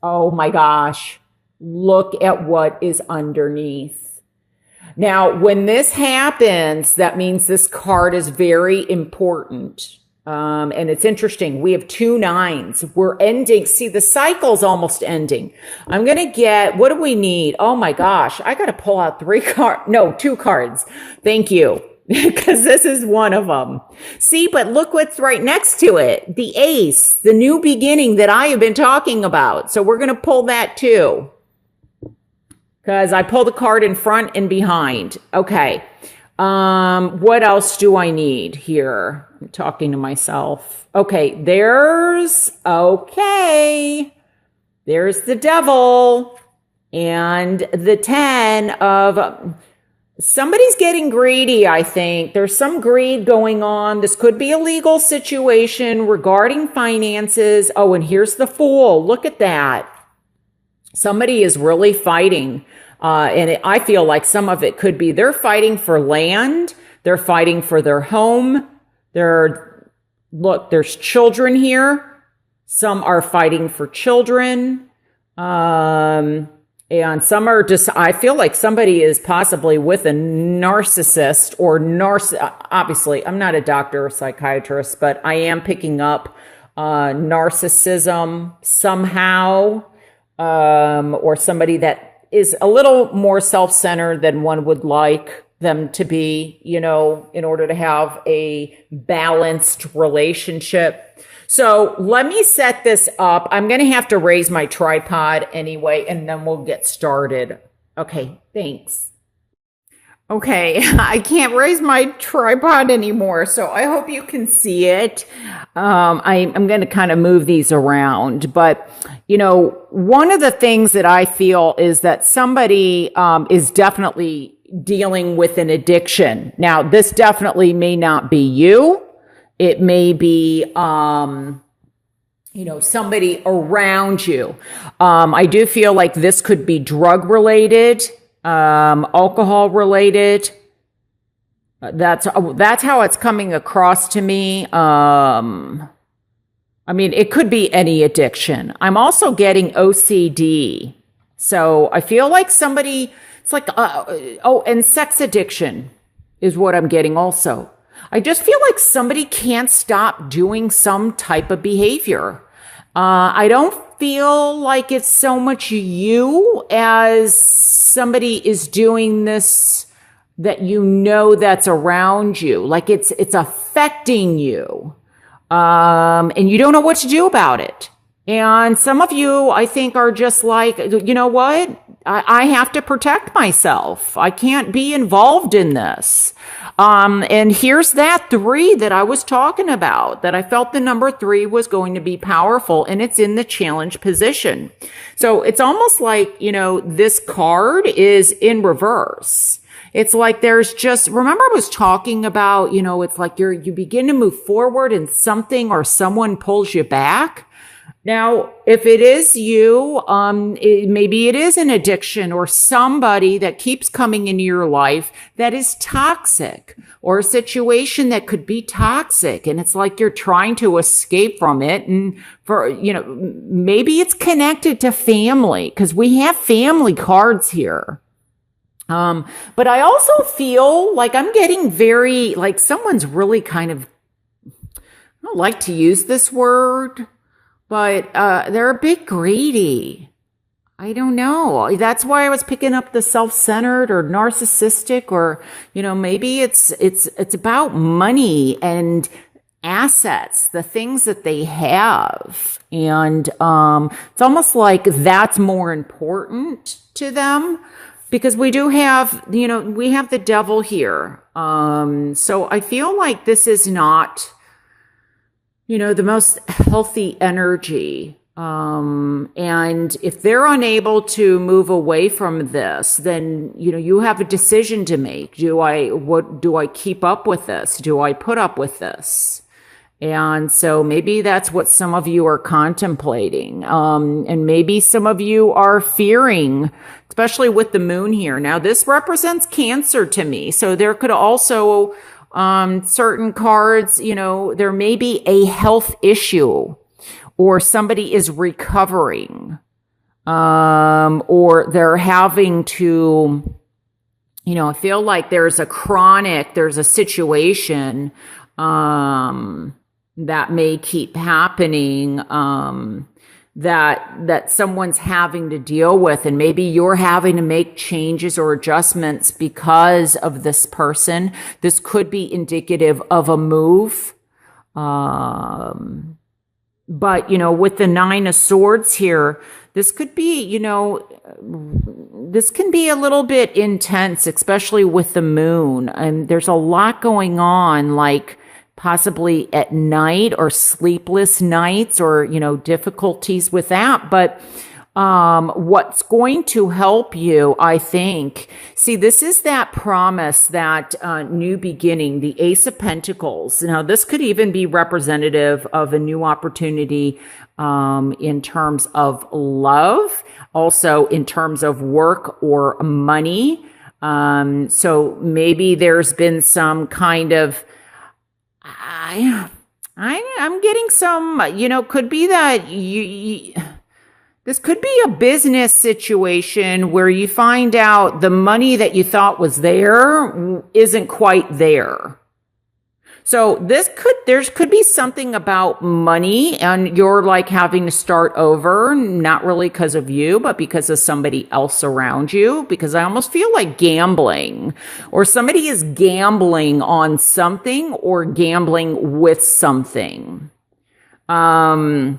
Oh my gosh. Look at what is underneath. Now, when this happens, that means this card is very important. And it's interesting. We have two nines. We're ending. See, the cycle's almost ending. I'm going to get, what do we need? Oh my gosh. I got to pull out two cards. Thank you. Because this is one of them. See, but look what's right next to it. The ace, the new beginning that I have been talking about. So we're going to pull that too. Because I pulled the card in front and behind. Okay. What else do I need here? I'm talking to myself. Okay. There's the devil and the 10 of somebody's getting greedy, I think. There's some greed going on. This could be a legal situation regarding finances. Oh, and here's the Fool. Look at that. Somebody is really fighting. I feel like some of it could be they're fighting for land. They're fighting for their home. There's children here. Some are fighting for children. And some are just, I feel like somebody is possibly with a narcissist obviously, I'm not a doctor or psychiatrist, but I am picking up narcissism somehow, or somebody that is a little more self-centered than one would like them to be, in order to have a balanced relationship. So let me set this up. I'm going to have to raise my tripod anyway, and then we'll get started. Okay, thanks. Okay, I can't raise my tripod anymore, so I hope you can see it. I'm going to kind of move these around, but one of the things that I feel is that somebody is definitely dealing with an addiction. Now, this definitely may not be you. It may be somebody around you. I do feel like this could be drug related. Alcohol related. That's how it's coming across to me. It could be any addiction. I'm also getting OCD. So I feel like somebody, it's like, and sex addiction is what I'm getting also. I just feel like somebody can't stop doing some type of behavior. I don't feel like it's so much you as somebody is doing this that that's around you. Like it's affecting you. And you don't know what to do about it. And some of you, I think, are just like, you know what? I have to protect myself. I can't be involved in this. And here's that 3 that I was talking about, that I felt the number 3 was going to be powerful, and it's in the challenge position. So it's almost like, this card is in reverse. It's like there's just, remember I was talking about, it's like you begin to move forward and something or someone pulls you back. Now, if it is you, maybe it is an addiction or somebody that keeps coming into your life that is toxic, or a situation that could be toxic. And it's like you're trying to escape from it. And maybe it's connected to family, because we have family cards here. But I also feel like I'm getting very, like someone's really kind of, I don't like to use this word, but they're a bit greedy. I don't know. That's why I was picking up the self-centered or narcissistic, or maybe it's about money and assets, the things that they have, and it's almost like that's more important to them, because we do have we have the devil here. So I feel like this is not the most healthy energy. And if they're unable to move away from this, then, you have a decision to make. Do I keep up with this? Do I put up with this? And so maybe that's what some of you are contemplating. And maybe some of you are fearing, especially with the moon here. Now, this represents Cancer to me. So there could also, certain cards, there may be a health issue, or somebody is recovering. or they're having to, I feel like there's a situation, that may keep happening, that someone's having to deal with, and maybe you're having to make changes or adjustments because of this person. This could be indicative of a move. But, with the Nine of Swords here, this could be, this can be a little bit intense, especially with the moon. And there's a lot going on, like possibly at night or sleepless nights or, difficulties with that. But what's going to help you, I think, see, this is that promise, that new beginning, the Ace of Pentacles. Now, this could even be representative of a new opportunity in terms of love, also in terms of work or money. So maybe there's been some kind of, I'm getting some, could be that this could be a business situation where you find out the money that you thought was there isn't quite there. So there could be something about money, and you're like having to start over, not really because of you, but because of somebody else around you, because I almost feel like gambling, or somebody is gambling on something or gambling with something. Because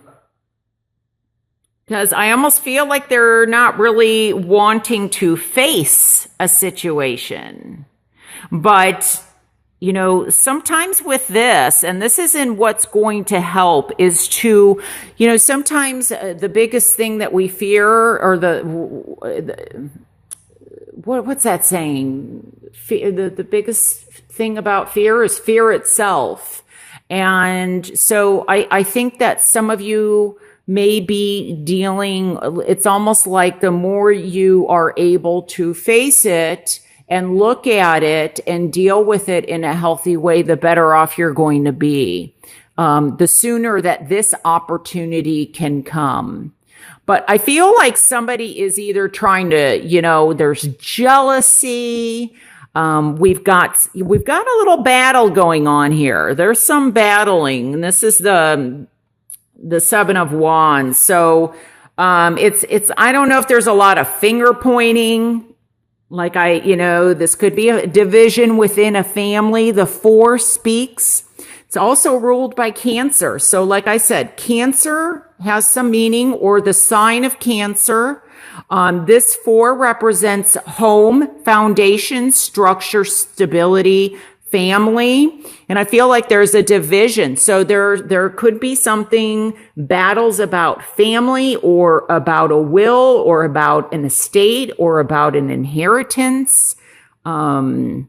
I almost feel like they're not really wanting to face a situation. But, sometimes with this, and this isn't what's going to help, is to, sometimes the biggest thing that we fear, or what's that saying? The biggest thing about fear is fear itself. And so I think that some of you may be dealing, it's almost like the more you are able to face it and look at it and deal with it in a healthy way, the better off you're going to be. The sooner that this opportunity can come. But I feel like somebody is either trying to, there's jealousy. We've got a little battle going on here. There's some battling, and this is the Seven of Wands. So, I don't know if there's a lot of finger pointing. Like this could be a division within a family. The Four speaks. It's also ruled by Cancer. So like I said, Cancer has some meaning, or the sign of Cancer. This Four represents home, foundation, structure, stability, family. And I feel like there's a division. So there could be something, battles about family, or about a will, or about an estate, or about an inheritance. But,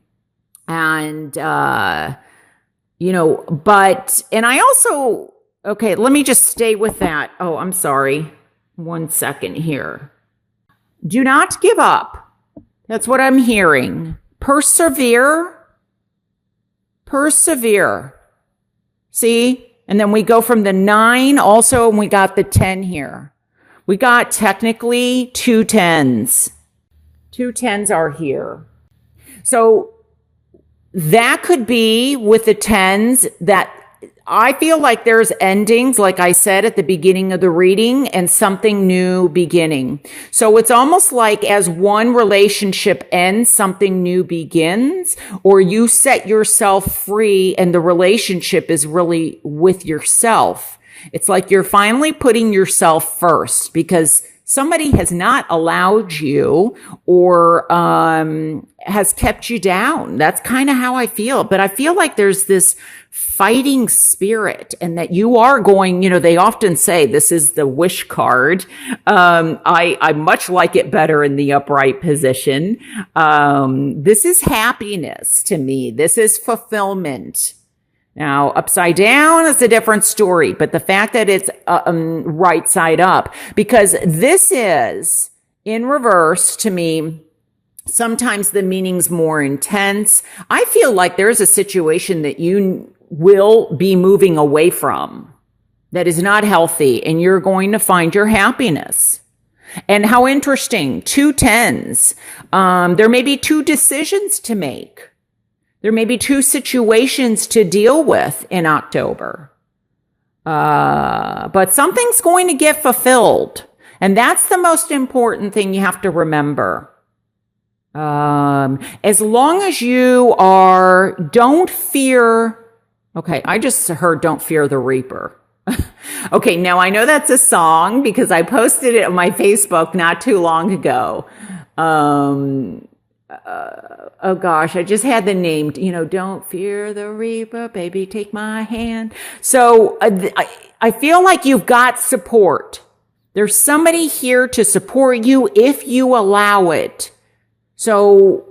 and I also, okay, let me just stay with that. Oh, I'm sorry. 1 second here. Do not give up. That's what I'm hearing. Persevere. See? And then we go from the 9 also, and we got the 10 here. We got technically 2 10s. 2 10s are here. So that could be with the 10s, that I feel like there's endings, like I said at the beginning of the reading, and something new beginning. So it's almost like as one relationship ends, something new begins, or you set yourself free and the relationship is really with yourself. It's like you're finally putting yourself first, because somebody has not allowed you, or has kept you down. That's kind of how I feel. But I feel like there's this fighting spirit, and that you are going, they often say this is the wish card. I much like it better in the upright position. This is happiness to me. This is fulfillment. Now, upside down is a different story, but the fact that it's right side up, because this is in reverse to me. Sometimes the meaning's more intense. I feel like there's a situation that you will be moving away from that is not healthy, and you're going to find your happiness. And how interesting, 2 10s. There may be 2 decisions to make. There may be 2 situations to deal with in October. But something's going to get fulfilled. And that's the most important thing you have to remember. As long as you don't fear. Okay, I just heard don't fear the reaper. Okay, now I know that's a song because I posted it on my Facebook not too long ago. Oh gosh, I just had the name, don't fear the reaper, baby, take my hand. So I feel like you've got support. There's somebody here to support you if you allow it. So,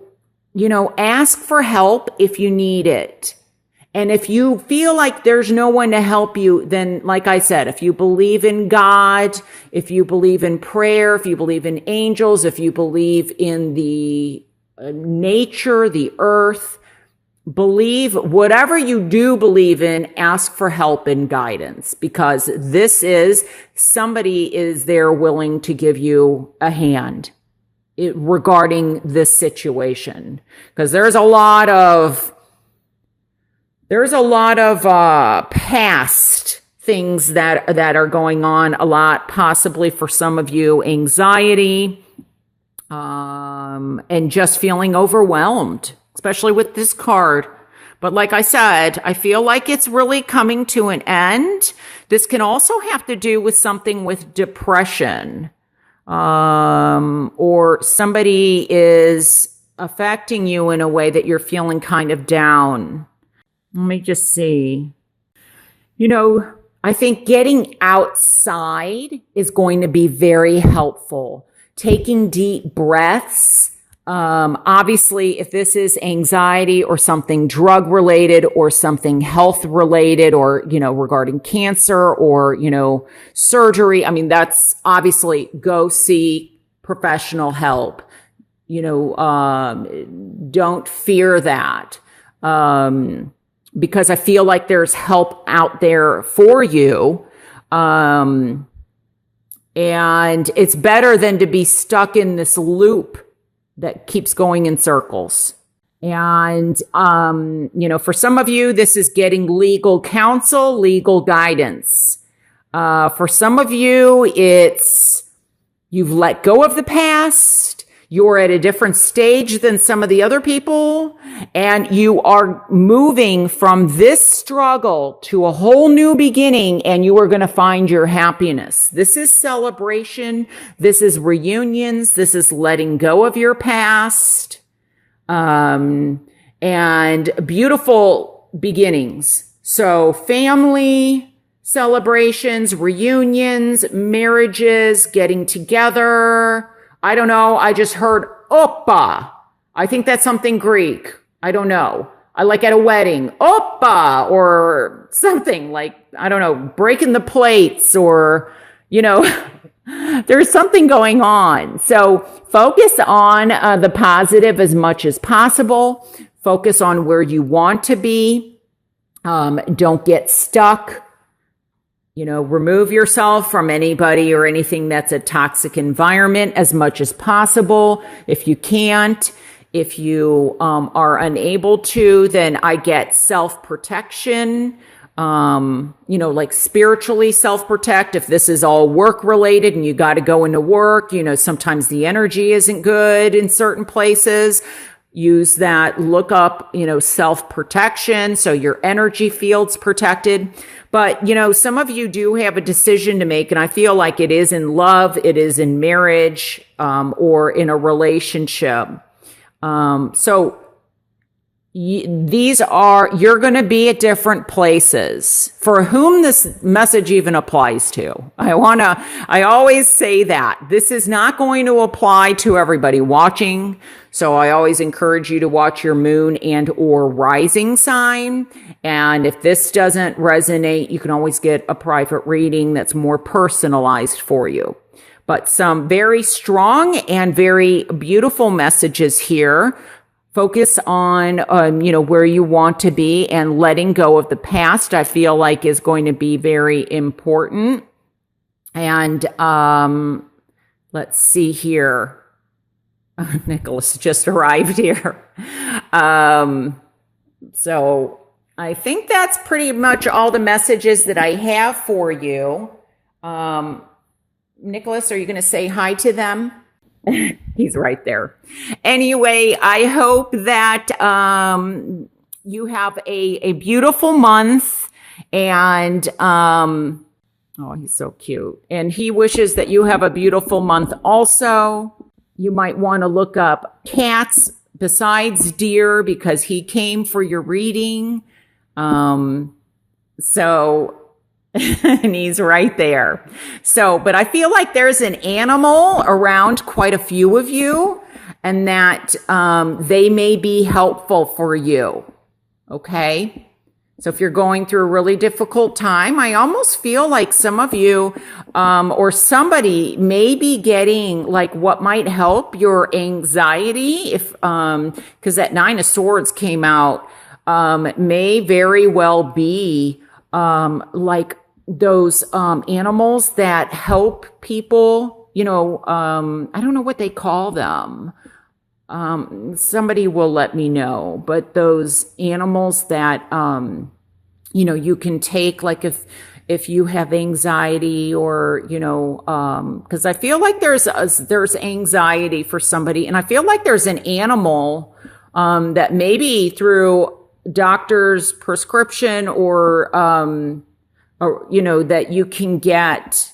ask for help if you need it. And if you feel like there's no one to help you, then like I said, if you believe in God, if you believe in prayer, if you believe in angels, if you believe in the nature, the earth, believe whatever you do believe in, ask for help and guidance, because somebody is there willing to give you a hand regarding this situation. Because there's a lot of past things that are going on, a lot, possibly for some of you, anxiety, and just feeling overwhelmed, especially with this card. But like I said, I feel like it's really coming to an end. This can also have to do with something with depression, or somebody is affecting you in a way that you're feeling kind of down. Let me just see. I think getting outside is going to be very helpful. Taking deep breaths. Obviously, if this is anxiety or something drug related or something health related or, regarding cancer or, surgery, that's obviously go see professional help. Don't fear that. Because I feel like there's help out there for you. And it's better than to be stuck in this loop that keeps going in circles. And, for some of you, this is getting legal counsel, legal guidance. For some of you, it's you've let go of the past. You're at a different stage than some of the other people, and you are moving from this struggle to a whole new beginning, and you are going to find your happiness. This is celebration. This is reunions. This is letting go of your past, and beautiful beginnings. So family celebrations, reunions, marriages, getting together. I don't know. I just heard oppa. I think that's something Greek. I don't know. I like at a wedding, oppa, or something like, I don't know, breaking the plates or, there's something going on. So focus on the positive as much as possible. Focus on where you want to be. Don't get stuck. Remove yourself from anybody or anything that's a toxic environment as much as possible. If you can't, if you are unable to, then I get self-protection, like spiritually self-protect. If this is all work related and you got to go into work, sometimes the energy isn't good in certain places. Use that, look up, self-protection so your energy field's protected. But, some of you do have a decision to make, and I feel like it is in love, it is in marriage, or in a relationship. You're going to be at different places for whom this message even applies to. I always say that this is not going to apply to everybody watching. So I always encourage you to watch your moon and or rising sign. And if this doesn't resonate, you can always get a private reading that's more personalized for you. But some very strong and very beautiful messages here. Focus on, where you want to be, and letting go of the past, I feel like, is going to be very important. And Let's see here. Nicholas just arrived here. So I think that's pretty much all the messages that I have for you. Nicholas, are you going to say hi to them? He's right there. Anyway, I hope that you have a beautiful month, and oh, he's so cute. And he wishes that you have a beautiful month also. You might want to look up cats besides deer because he came for your reading. And he's right there. So, but I feel like there's an animal around quite a few of you, and that they may be helpful for you. Okay? So if you're going through a really difficult time, I almost feel like some of you or somebody may be getting like what might help your anxiety, if because that Nine of Swords came out, may very well be like those animals that help people, I don't know what they call them. Somebody will let me know, but those animals that, you can take, like if you have anxiety or, cause I feel like there's anxiety for somebody, and I feel like there's an animal, that maybe through doctor's prescription or that you can get,